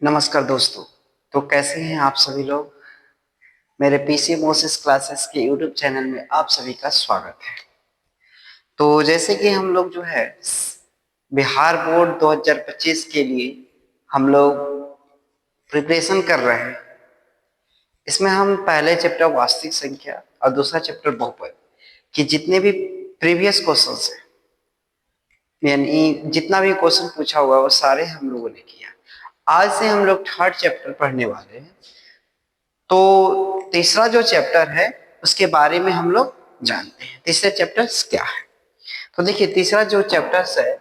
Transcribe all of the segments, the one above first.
नमस्कार दोस्तों। तो कैसे हैं आप सभी लोग। मेरे पीसी मोसेस क्लासेस के यूट्यूब चैनल में आप सभी का स्वागत है। तो जैसे कि हम लोग जो है बिहार बोर्ड 2025 के लिए हम लोग प्रिपरेशन कर रहे हैं। इसमें हम पहले चैप्टर वास्तविक संख्या और दूसरा चैप्टर बहुपद कि जितने भी प्रीवियस क्वेश्चंस हैं, यानी जितना भी क्वेश्चन पूछा हुआ वो सारे हम लोगों ने किया। आज से हम लोग थर्ड चैप्टर पढ़ने वाले हैं। तो तीसरा जो चैप्टर है उसके बारे में हम लोग जानते हैं। तीसरे चैप्टर क्या है, तो देखिए तीसरा जो चैप्टर है,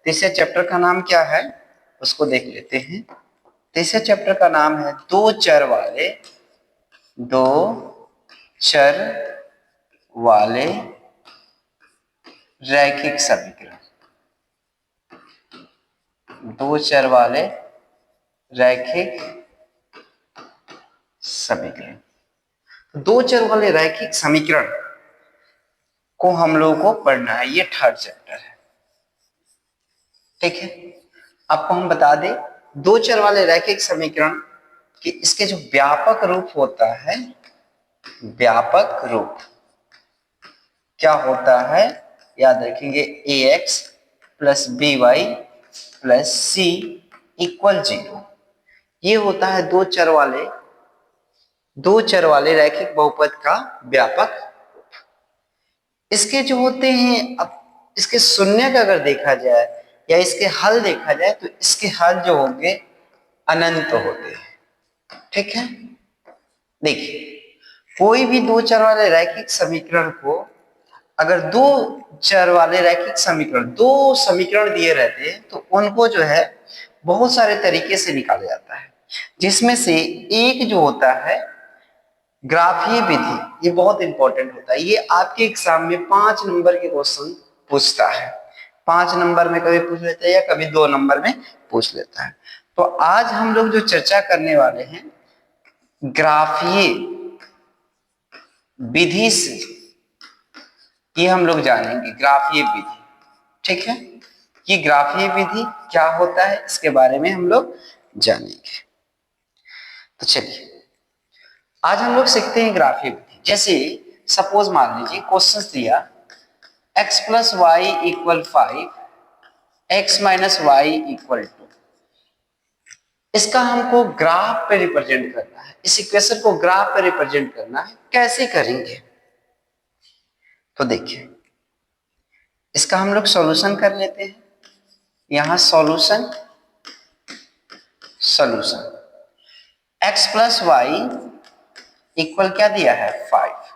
तीसरे चैप्टर का नाम क्या है उसको देख लेते हैं। तीसरे चैप्टर का नाम है दो चर वाले रैखिक समीकरण। दो चर वाले रैखिक समीकरण। दो चर वाले रैखिक समीकरण को हम लोगों को पढ़ना है। ये थर्ड चैप्टर है, ठीक है। आपको हम बता दें, दो चर वाले रैखिक समीकरण कि इसके जो व्यापक रूप होता है, व्यापक रूप क्या होता है याद रखेंगे, ax plus b y plus c equal 0। ये होता है दो चर वाले रैखिक बहुपद का व्यापक। इसके जो होते हैं, अब इसके शून्य का अगर देखा जाए या इसके हल देखा जाए तो इसके हल जो होंगे अनंत होते हैं, ठीक है। देखिए कोई भी दो चर वाले रैखिक समीकरण को, अगर दो चर वाले रैखिक समीकरण, दो समीकरण दिए रहते हैं तो उनको जो है बहुत सारे तरीके से निकाला जाता है, जिसमें से एक जो होता है ग्राफीय विधि। ये बहुत इंपॉर्टेंट होता है। ये आपके एग्जाम में 5 नंबर के क्वेश्चन पूछता है। 5 नंबर में कभी पूछ लेता है या कभी 2 नंबर में पूछ लेता है। तो आज हम लोग जो चर्चा करने वाले हैं ग्राफीय विधि से, ये हम लोग जानेंगे ग्राफीय विधि, ठीक है। ये ग्राफीय विधि क्या होता है इसके बारे में हम लोग जानेंगे। तो चलिए आज हम लोग सीखते हैं ग्राफीय विधि। जैसे सपोज मान लीजिए क्वेश्चन दिया x plus Y equal 5, x minus Y equal 2। इसका हमको ग्राफ पे रिप्रेजेंट करना है, इस इक्वेशन को ग्राफ पे रिप्रेजेंट करना है। कैसे करेंगे तो देखिए, इसका हम लोग सॉल्यूशन कर लेते हैं। यहां solution x plus Y equal क्या दिया है 5,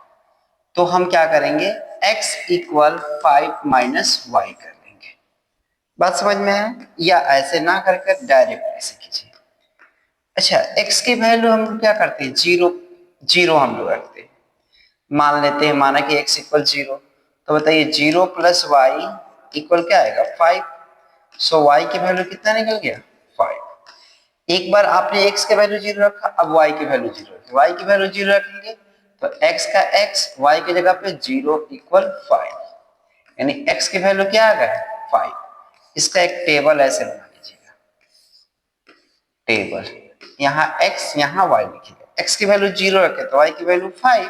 तो हम क्या करेंगे x इक्वल 5 माइनस वाई कर लेंगे। बात समझ में है, या ऐसे ना करके डायरेक्ट ऐसे कीजिए। अच्छा x की वैल्यू हम क्या करते हैं, जीरो हम लोग रखते हैं, मान लेते हैं, माना कि x इक्वल 0। तो बताइए 0 प्लस वाई इक्वल क्या आएगा 5। सो y की वैल्यू कितना निकल गया 5। एक बार आपने x की वैल्यू 0 रखा, अब y की वैल्यू 0 रखी। y की वैल्यू 0 रखेंगे तो x का x y की जगह पे 0 इक्वल 5, यानी x की वैल्यू क्या आ गया 5। इसका एक टेबल ऐसे बना लीजिएगा, टेबल यहाँ x यहाँ y लिखिएगा। x की वैल्यू 0 रखे तो y की वैल्यू 5,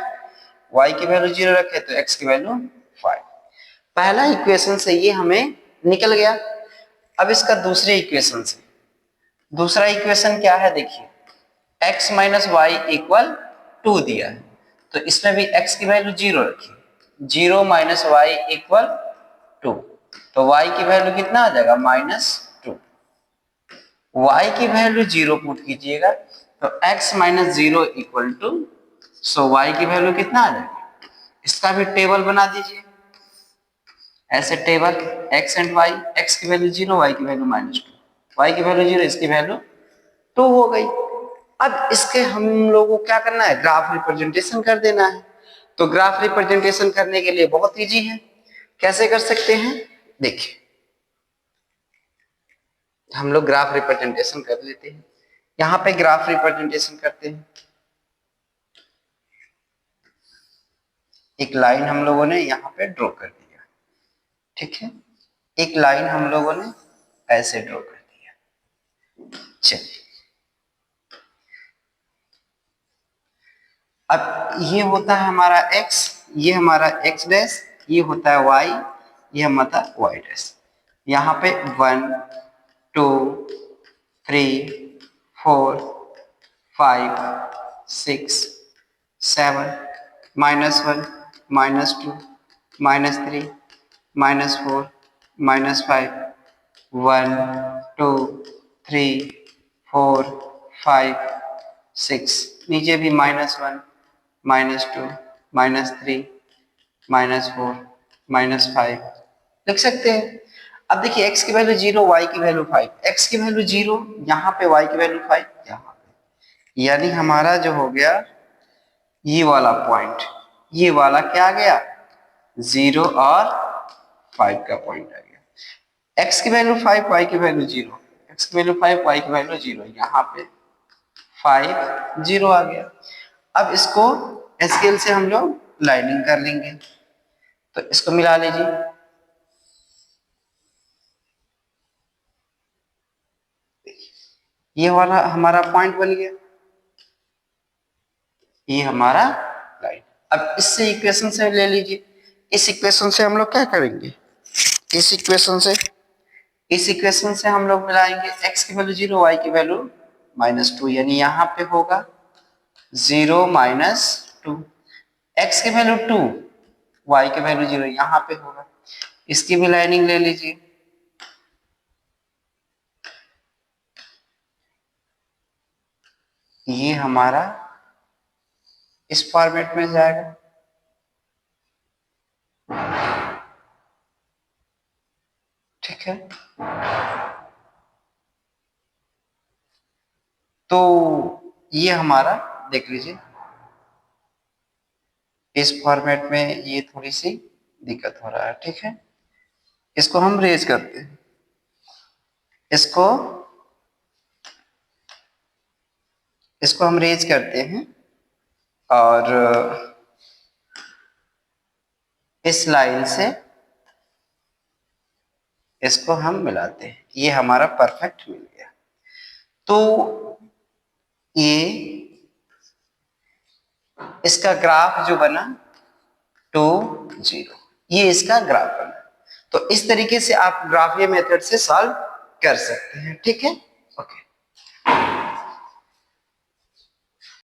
y की वैल्यू 0 रखे तो x की वैल्यू 5। पहला इक्वेशन से ये हमें निकल गया। अब इसका दूसरे इक्वेशन से, दूसरा इक्वेशन क्या है देखिए, x माइनस वाई इक्वल 2 दिया है, तो इसमें भी x की वैल्यू 0 रखिए, 0 माइनस वाई इक्वल 2, तो y की वैल्यू कितना आ जाएगा -2। y की वैल्यू 0 पुट कीजिएगा तो x minus 0 equal two, so y की वैल्यू कितना आ जाएगा। इसका भी टेबल बना दीजिए ऐसे, table x and y, x की वैल्यू 0, y की वैल्यू -2, y की वैल्यू 0, इसकी वैल्यू 2 हो गई। अब इसके हम लोगों को क्या करना है, ग्राफ रिप्रेजेंटेशन कर देना है। तो ग्राफ रिप्रेजेंटेशन करने के लिए बहुत इजी है। कैसे कर सकते हैं देखिए, हम लोग ग्राफ रिप्रेजेंटेशन कर लेते हैं। यहां पे ग्राफ रिप्रेजेंटेशन करते हैं। एक लाइन हम लोगों ने यहां पे ड्रॉ कर दिया, ठीक है। एक लाइन हम लोगों ने ऐसे ड्रॉ कर दिया। चलिए अब ये होता है हमारा x, ये हमारा x डैश, ये होता है y, ये हमारा y डैश। यहाँ पे 1 2 3 4 5 6 7 -1 -2 -3 -4 -5 1 2 3 4 5 6, नीचे भी -1 -2 -3 -4 -5 लिख सकते हैं। अब देखिए x की वैल्यू 0, y की वैल्यू 5, x की वैल्यू 0 यहाँ पे, y की वैल्यू 5 यहाँ पे, यानी हमारा जो हो गया ये वाला पॉइंट, ये वाला क्या आ गया 0 और 5 का पॉइंट आ गया। x की वैल्यू 5, y की वैल्यू 0, x की वैल्यू 5, y की वैल्यू 0, यहाँ पे 5 0 आ गया। अब इसको स्केल से हम लोग लाइनिंग कर लेंगे, तो इसको मिला लीजिए। ये वाला हमारा पॉइंट बन गया, ये हमारा लाइन। अब इससे इक्वेशन से ले लीजिए, इस इक्वेशन से हम लोग क्या करेंगे, इस इक्वेशन से हम लोग मिलाएंगे x की वैल्यू 0, y की वैल्यू -2, यानी यहाँ पे होगा 0 -2, x की वैल्यू 2, y की वैल्यू 0, यहाँ पे होगा। इसकी भी लाइनिंग ले लीजिए, ये हमारा इस फॉर्मेट में जाएगा। ठीक है, तो ये हमारा देख लीजिए, इस फॉर्मेट में ये थोड़ी सी दिक्कत हो रहा है। ठीक है, इसको हम रेज करते हैं, इसको हम रेज करते हैं और इस लाइन से इसको हम मिलाते हैं, ये हमारा परफेक्ट मिल गया। तो ये इसका ग्राफ जो बना 2 0, ये इसका ग्राफ बना। तो इस तरीके से आप ग्राफीय मेथड से सॉल्व कर सकते हैं। ठीक है।